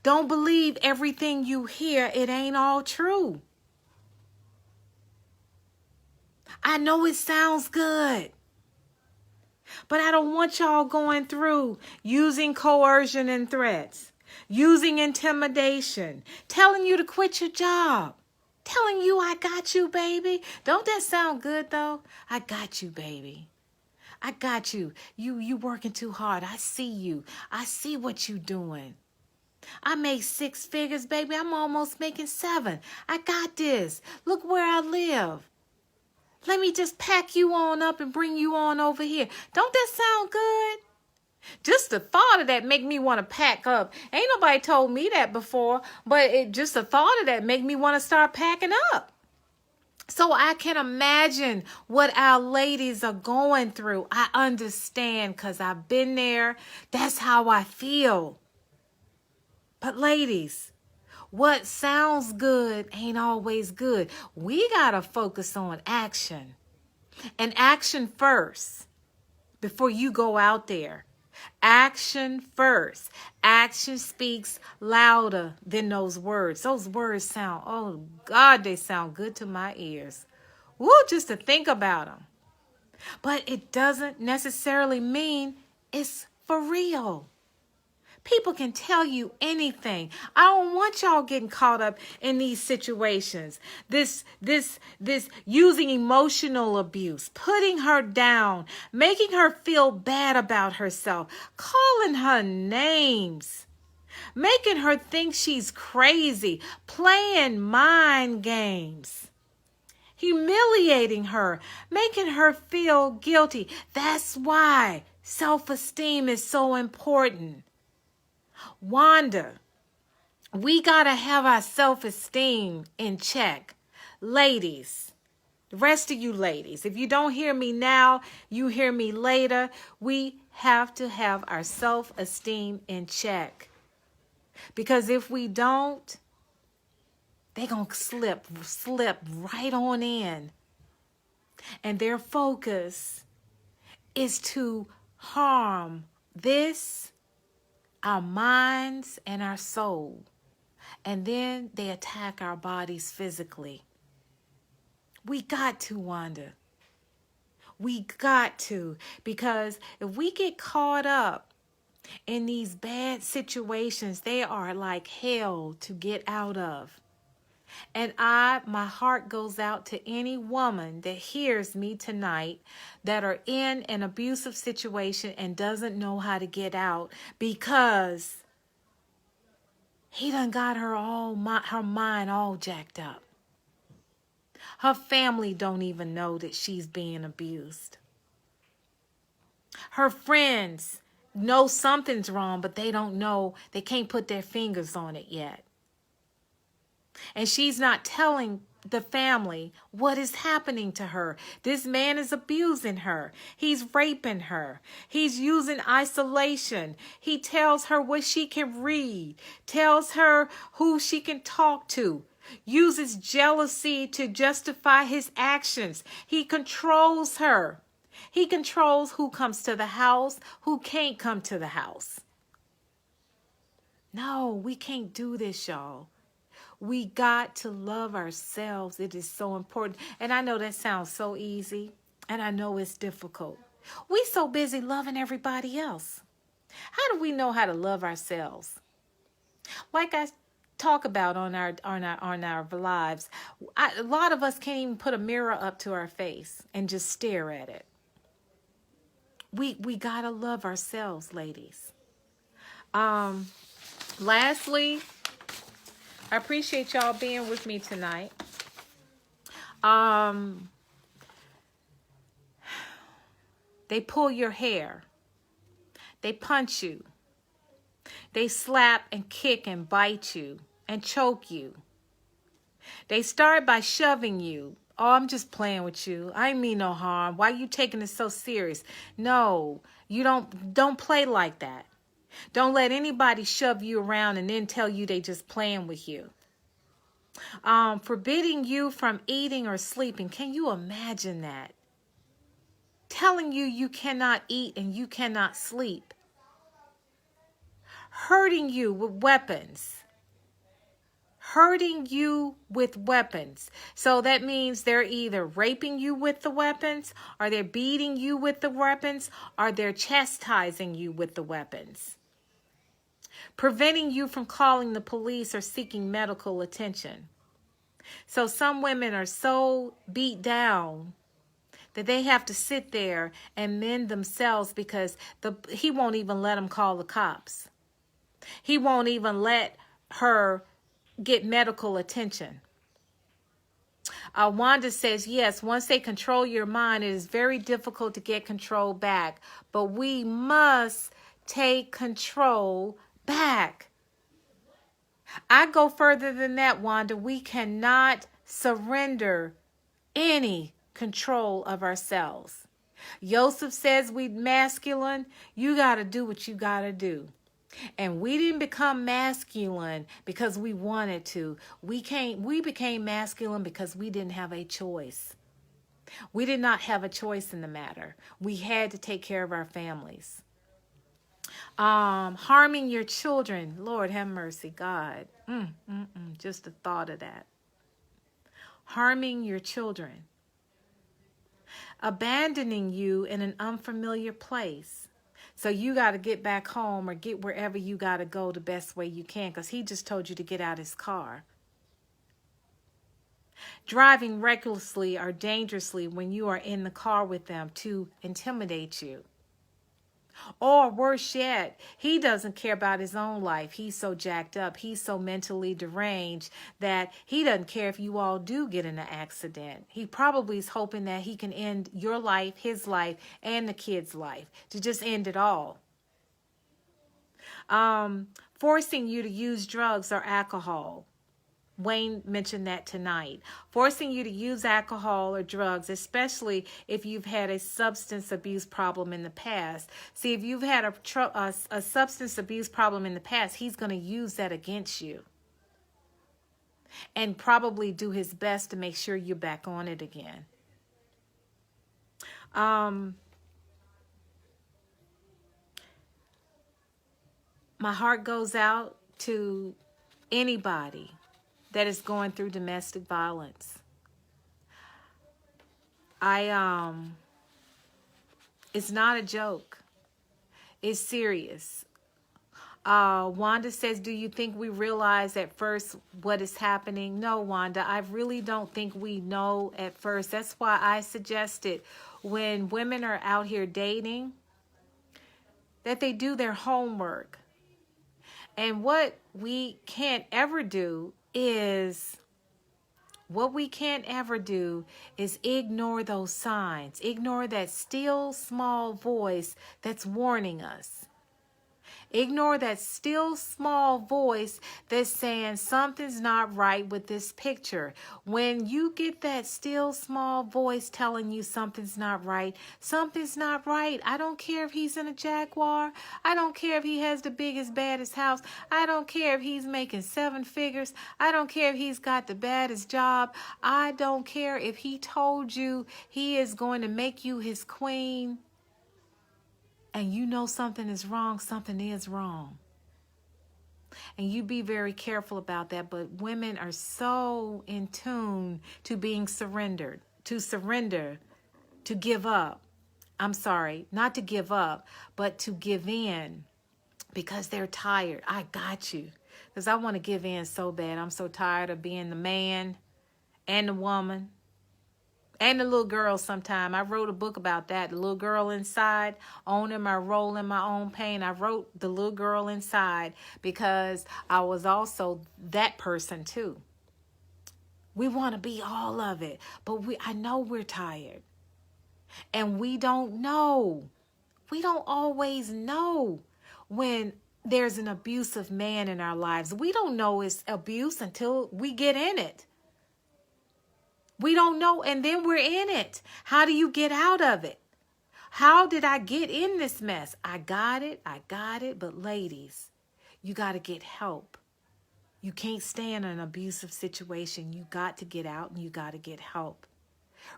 Speaker 1: Don't believe everything you hear. It ain't all true. I know it sounds good, but I don't want y'all going through using coercion and threats, using intimidation, telling you to quit your job, telling you I got you, baby. Don't that sound good, though? I got you, baby. I got you. You working too hard. I see you. I see what you doing. I make 6 figures, baby. I'm almost making 7. I got this. Look where I live. Let me just pack you on up and bring you on over here. Don't that sound good? Just the thought of that make me want to pack up. Ain't nobody told me that before, but just the thought of that make me want to start packing up. So I can imagine what our ladies are going through. I understand because I've been there. That's how I feel. But ladies, what sounds good ain't always good. We got to focus on action. And action first before you go out there. Action first. Action speaks louder than those words. Those words sound, oh God, they sound good to my ears. Woo, just to think about them. But it doesn't necessarily mean it's for real. People can tell you anything. I don't want y'all getting caught up in these situations. This using emotional abuse, putting her down, making her feel bad about herself, calling her names, making her think she's crazy, playing mind games, humiliating her, making her feel guilty. That's why self-esteem is so important. Wanda, we got to have our self-esteem in check. Ladies, the rest of you ladies, if you don't hear me now, you hear me later. We have to have our self-esteem in check. Because if we don't, they're going to slip right on in. And their focus is to harm our minds and our soul. And then they attack our bodies physically. We got to, Wanda. We got to. Because if we get caught up in these bad situations, they are like hell to get out of. And my heart goes out to any woman that hears me tonight that are in an abusive situation and doesn't know how to get out because he done got her mind all jacked up. Her family don't even know that she's being abused. Her friends know something's wrong, but they don't know. They can't put their fingers on it yet. And she's not telling the family what is happening to her. This man is abusing her. He's raping her. He's using isolation. He tells her what she can read, tells her who she can talk to, uses jealousy to justify his actions. He controls her. He controls who comes to the house, who can't come to the house. No, we can't do this, y'all. We got to love ourselves. It is so important. And I know that sounds so easy, and I know it's difficult. We so busy loving everybody else. How do we know how to love ourselves? Like I talk about on our lives, a lot of us can't even put a mirror up to our face and just stare at it. We gotta love ourselves, ladies. Lastly, I appreciate y'all being with me tonight. They pull your hair. They punch you. They slap and kick and bite you and choke you. They start by shoving you. Oh, I'm just playing with you. I ain't mean no harm. Why are you taking it so serious? No, you don't play like that. Don't let anybody shove you around and then tell you they just playing with you. Forbidding you from eating or sleeping. Can you imagine that? Telling you cannot eat and you cannot sleep. Hurting you with weapons. Hurting you with weapons. So that means they're either raping you with the weapons, or they're beating you with the weapons, or they're chastising you with the weapons. Preventing you from calling the police or seeking medical attention. So some women are so beat down that they have to sit there and mend themselves because he won't even let them call the cops. He won't even let her get medical attention. Wanda says, yes, once they control your mind, it is very difficult to get control back. But we must take control back. I go further than that, Wanda. We cannot surrender any control of ourselves. Joseph says we masculine. You got to do what you got to do. And we didn't become masculine because we wanted to. We became masculine because we didn't have a choice. We did not have a choice in the matter. We had to take care of our families. Harming your children. Lord have mercy, God. Just the thought of that. Harming your children. Abandoning you in an unfamiliar place. So you got to get back home or get wherever you got to go the best way you can, because he just told you to get out his car. Driving recklessly or dangerously when you are in the car with them to intimidate you. Or worse yet, he doesn't care about his own life. He's so jacked up. He's so mentally deranged that he doesn't care if you all do get in an accident. He probably is hoping that he can end your life, his life, and the kid's life, to just end it all. Forcing you to use drugs or alcohol. Wayne mentioned that tonight. Forcing you to use alcohol or drugs, especially if you've had a substance abuse problem in the past. See, if you've had a substance abuse problem in the past, he's going to use that against you. And probably do his best to make sure you're back on it again. My heart goes out to anybody that is going through domestic violence. It's not a joke. It's serious. Wanda says, do you think we realize at first what is happening? No, Wanda, I really don't think we know at first. That's why I suggested when women are out here dating, that they do their homework. And what we can't ever do is What we can't ever do is ignore those signs. Ignore that still small voice that's warning us. Ignore that still small voice that's saying something's not right with this picture. When you get that still small voice telling you something's not right, something's not right. I don't care if he's in a Jaguar. I don't care if he has the biggest, baddest house. I don't care if he's making 7 figures. I don't care if he's got the baddest job. I don't care if he told you he is going to make you his queen. And you know something is wrong, something is wrong. And you be very careful about that. But women are so in tune to being surrendered, to surrender, to give up. I'm sorry, not to give up, but to give in because they're tired. I got you. Because I want to give in so bad. I'm so tired of being the man and the woman. And the little girl sometime. I wrote a book about that. The little girl inside, owning my role in my own pain. I wrote the little girl inside because I was also that person too. We want to be all of it. But I know we're tired. And we don't know. We don't always know when there's an abusive man in our lives. We don't know it's abuse until we get in it. We don't know, and then we're in it. How do you get out of it? How did I get in this mess? I got it. But ladies, you got to get help. You can't stay in an abusive situation. You got to get out and you got to get help.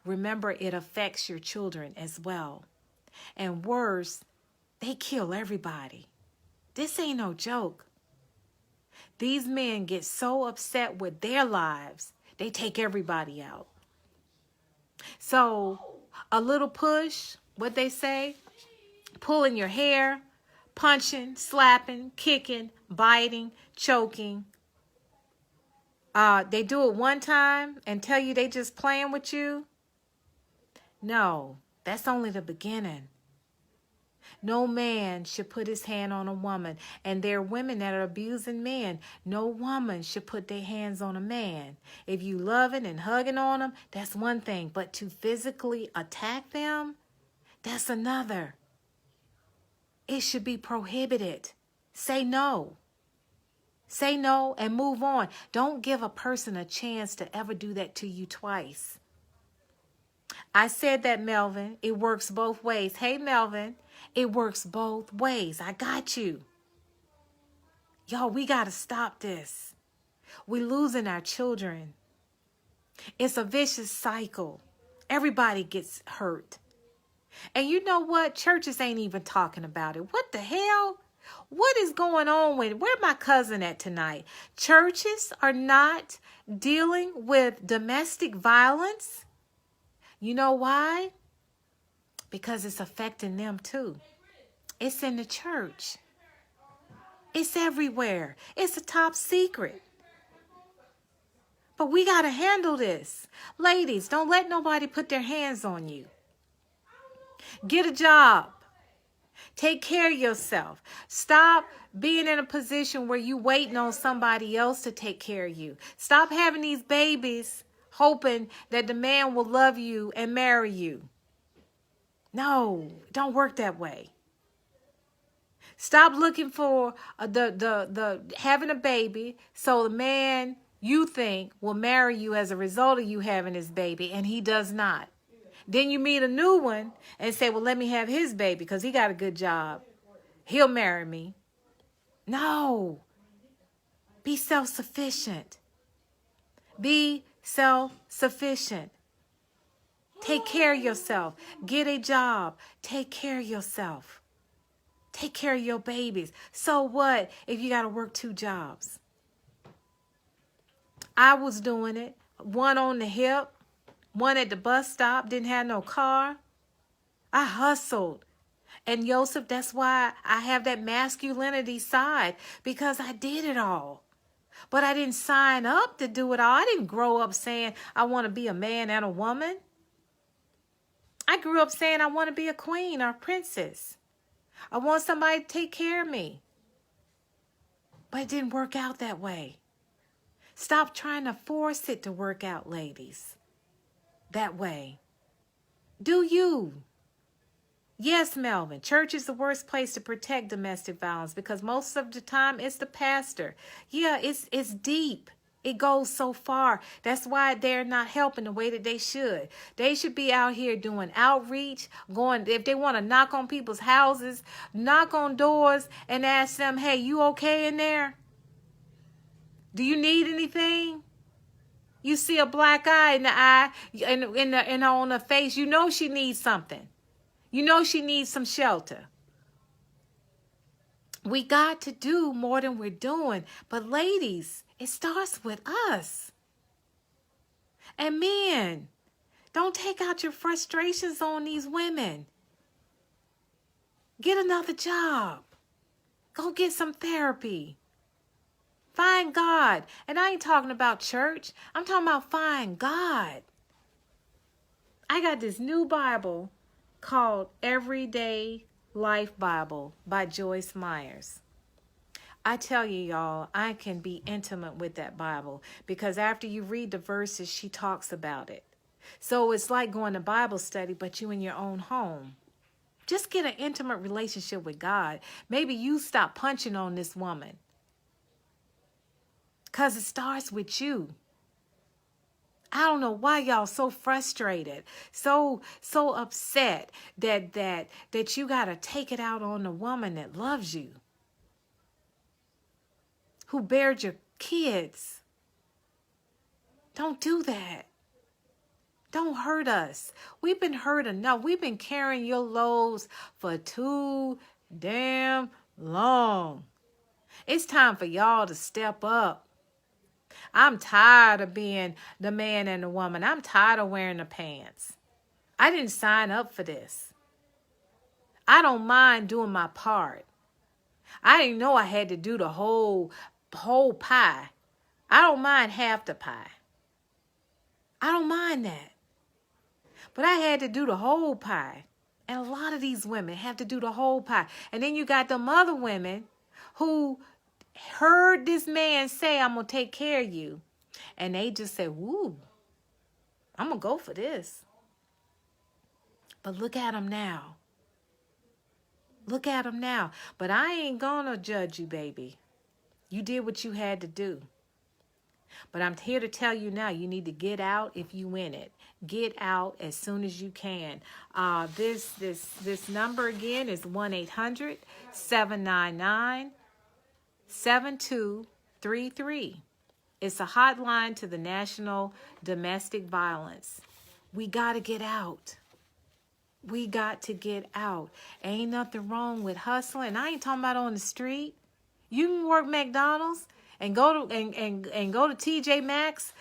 Speaker 1: Remember, it affects your children as well. And worse, they kill everybody. This ain't no joke. These men get so upset with their lives, they take everybody out. So a little push, what they say, pulling your hair, punching, slapping, kicking, biting, choking. They do it one time and tell you they just playing with you. No, that's only the beginning. No man should put his hand on a woman. And there are women that are abusing men. No woman should put their hands on a man. If you loving and hugging on them, that's one thing. But to physically attack them, that's another. It should be prohibited. Say no. Say no and move on. Don't give a person a chance to ever do that to you twice. I said that, Melvin. It works both ways. Hey, Melvin. It works both ways. I got you. Y'all, we got to stop this. We're losing our children. It's a vicious cycle. Everybody gets hurt. And you know what? Churches ain't even talking about it. What the hell? What is going on with it? Where my cousin at tonight? Churches are not dealing with domestic violence. You know why? Because it's affecting them too. It's in the church. It's everywhere. It's a top secret. But we got to handle this. Ladies, don't let nobody put their hands on you. Get a job. Take care of yourself. Stop being in a position where you waiting on somebody else to take care of you. Stop having these babies hoping that the man will love you and marry you. No, don't work that way. Stop looking for the having a baby so the man you think will marry you as a result of you having this baby, and he does not. Then you meet a new one and say, well, let me have his baby because he got a good job. He'll marry me. No. Be self-sufficient. Be self-sufficient. Take care of yourself. Get a job. Take care of yourself. Take care of your babies. So what if you got to work 2 jobs? I was doing it. One on the hip. One at the bus stop. Didn't have no car. I hustled. And Joseph, that's why I have that masculinity side. Because I did it all. But I didn't sign up to do it all. I didn't grow up saying I want to be a man and a woman. I grew up saying I want to be a queen or a princess. I want somebody to take care of me. But it didn't work out that way. Stop trying to force it to work out, ladies. That way. Do you? Yes, Melvin, church is the worst place to protect domestic violence because most of the time it's the pastor. Yeah, it's deep. It goes so far. That's why they're not helping the way that they should. They should be out here doing outreach, going, if they want to knock on people's houses, knock on doors and ask them, hey, you okay in there? Do you need anything? You see a black eye in the eye and on her face, you know she needs something. You know she needs some shelter. We got to do more than we're doing. But ladies, it starts with us. And men, don't take out your frustrations on these women. Get another job. Go get some therapy. Find God. And I ain't talking about church. I'm talking about find God. I got this new Bible called Everyday Life Bible by Joyce Myers. I tell you, y'all, I can be intimate with that Bible because after you read the verses, she talks about it. So it's like going to Bible study, but you in your own home. Just get an intimate relationship with God. Maybe you stop punching on this woman because it starts with you. I don't know why y'all so frustrated, so upset that you got to take it out on the woman that loves you, who bared your kids. Don't do that. Don't hurt us. We've been hurt enough. We've been carrying your loads for too damn long. It's time for y'all to step up. I'm tired of being the man and the woman. I'm tired of wearing the pants. I didn't sign up for this. I don't mind doing my part. I didn't know I had to do the whole pie. I don't mind half the pie. I don't mind that. But I had to do the whole pie. And a lot of these women have to do the whole pie. And then you got them other women who heard this man say, I'm going to take care of you. And they just said, woo, I'm going to go for this. But look at them now. Look at them now. But I ain't going to judge you, baby. You did what you had to do. But I'm here to tell you now, you need to get out if you win it. Get out as soon as you can. This number again is 1-800-799-7233. It's a hotline to the National Domestic Violence. We got to get out. We got to get out. Ain't nothing wrong with hustling. I ain't talking about on the street. You can work McDonald's and go to and go to TJ Maxx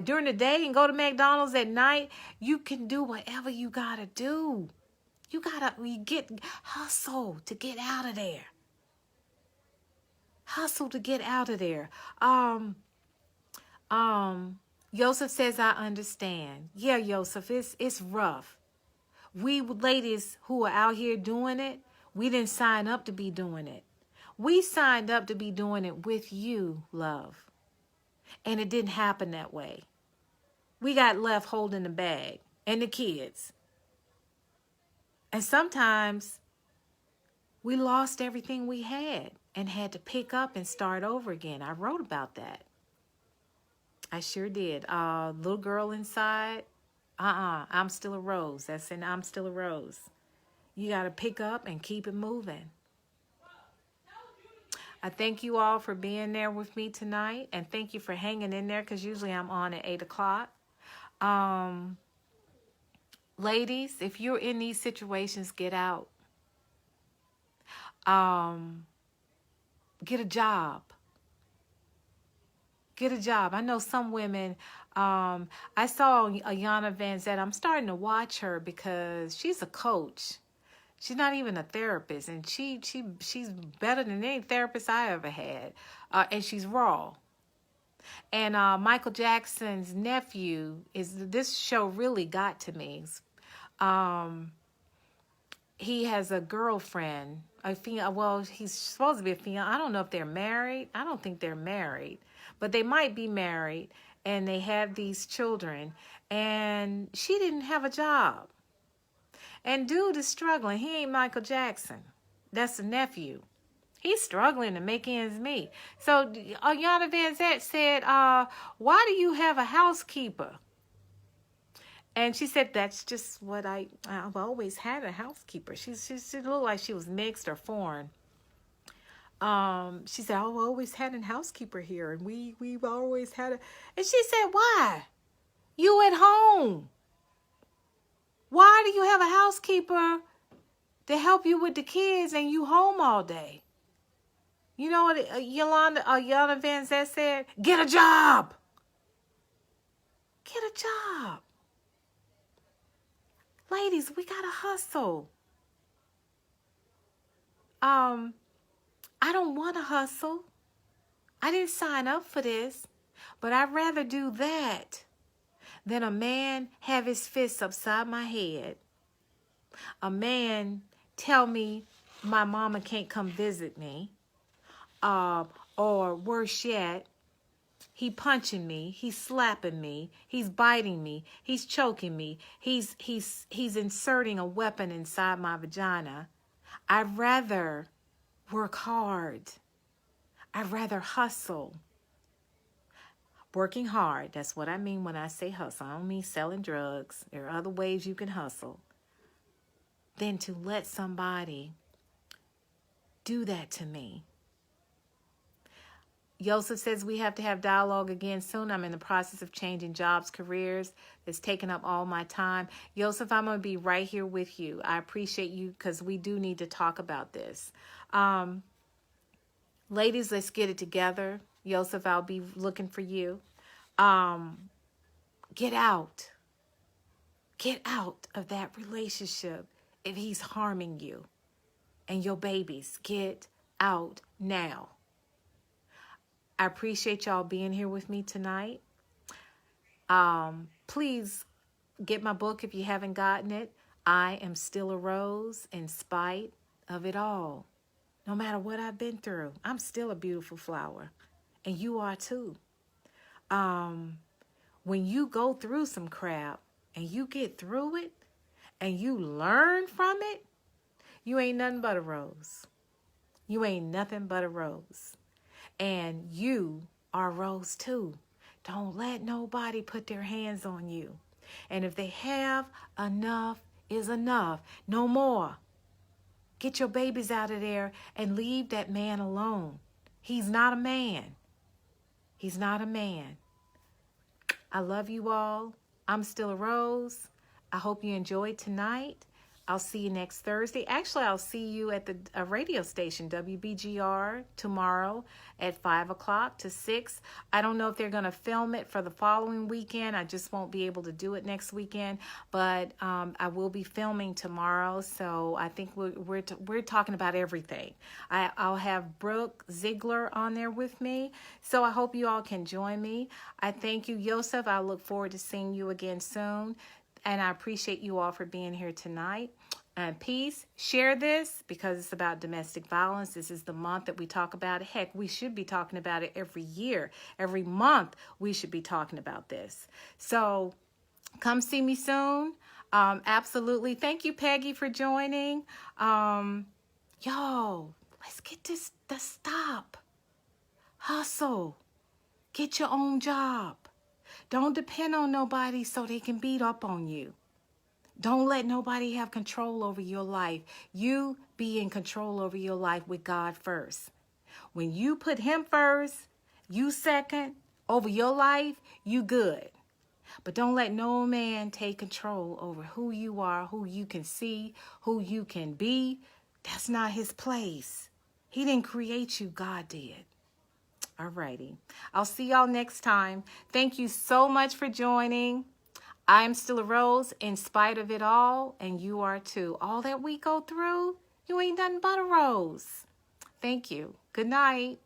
Speaker 1: during the day and go to McDonald's at night. You can do whatever you gotta do. You get hustle to get out of there. Hustle to get out of there. Yosef says, I understand. Yeah, Yosef, it's rough. We ladies who are out here doing it, we didn't sign up to be doing it. We signed up to be doing it with you, love. And it didn't happen that way. We got left holding the bag and the kids. And sometimes we lost everything we had and had to pick up and start over again. I wrote about that. I sure did. Little girl inside. I'm still a rose. That's in I'm still a rose. You got to pick up and keep it moving. I thank you all for being there with me tonight. And thank you for hanging in there because usually I'm on at 8 o'clock. Ladies, if you're in these situations, get out. Get a job. Get a job. I know some women, I saw Ayana Van Zet. I'm starting to watch her because she's a coach. She's not even a therapist, and she's better than any therapist I ever had, and she's raw. And Michael Jackson's nephew this show really got to me. He has a girlfriend A female, well, he's supposed to be a female. I don't know if they're married. I don't think they're married, but they might be married, and they have these children, and she didn't have a job. And dude is struggling. He ain't Michael Jackson. That's a nephew. He's struggling to make ends meet. So Yana Van Zant said, why do you have a housekeeper? And she said, that's just what I've always had a housekeeper. She looked like she was mixed or foreign. She said, I've always had a housekeeper here. And we've always had a... And she said, why? You at home. Why do you have a housekeeper to help you with the kids and you home all day? You know what Yana Van Zant said? Get a job. Get a job. Ladies, we gotta hustle. I don't want to hustle. I didn't sign up for this, but I'd rather do that than a man have his fists upside my head. A man tell me my mama can't come visit me. Or worse yet, he punching me, he's slapping me, he's biting me, he's choking me, he's inserting a weapon inside my vagina. I'd rather work hard. I'd rather hustle. Working hard, that's what I mean when I say hustle. I don't mean selling drugs. There are other ways you can hustle. Than to let somebody do that to me. Yosef says we have to have dialogue again soon. I'm in the process of changing jobs, careers. It's taken up all my time. Yosef, I'm going to be right here with you. I appreciate you because we do need to talk about this. Ladies, let's get it together. Yosef, I'll be looking for you. Get out. Get out of that relationship if he's harming you and your babies. Get out now. I appreciate y'all being here with me tonight. Please get my book if you haven't gotten it. I am still a rose in spite of it all. No matter what I've been through, I'm still a beautiful flower. And you are too. When you go through some crap and you get through it and you learn from it, you ain't nothing but a rose. You ain't nothing but a rose. And you are a rose too. Don't let nobody put their hands on you. And if they have, enough is enough. No more. Get your babies out of there and leave that man alone. He's not a man. He's not a man. I love you all. I'm still a rose. I hope you enjoyed tonight. I'll see you next Thursday. Actually, I'll see you at the radio station, WBGR, tomorrow at 5 o'clock to 6. I don't know if they're going to film it for the following weekend. I just won't be able to do it next weekend. But I will be filming tomorrow. So I think we're talking about everything. I'll have Brooke Ziegler on there with me. So I hope you all can join me. I thank you, Yosef. I look forward to seeing you again soon. And I appreciate you all for being here tonight. And peace. Share this because it's about domestic violence. This is the month that we talk about it. Heck, we should be talking about it every year. Every month, we should be talking about this. So come see me soon. Absolutely. Thank you, Peggy, for joining. Yo, let's get this. Stop. Hustle. Get your own job. Don't depend on nobody so they can beat up on you. Don't let nobody have control over your life. You be in control over your life with God first. When you put him first, you second over your life, you good. But don't let no man take control over who you are, who you can see, who you can be. That's not his place. He didn't create you, God did. Alrighty. I'll see y'all next time. Thank you so much for joining. I am still a rose in spite of it all, and you are too. All that we go through, you ain't nothing but a rose. Thank you. Good night.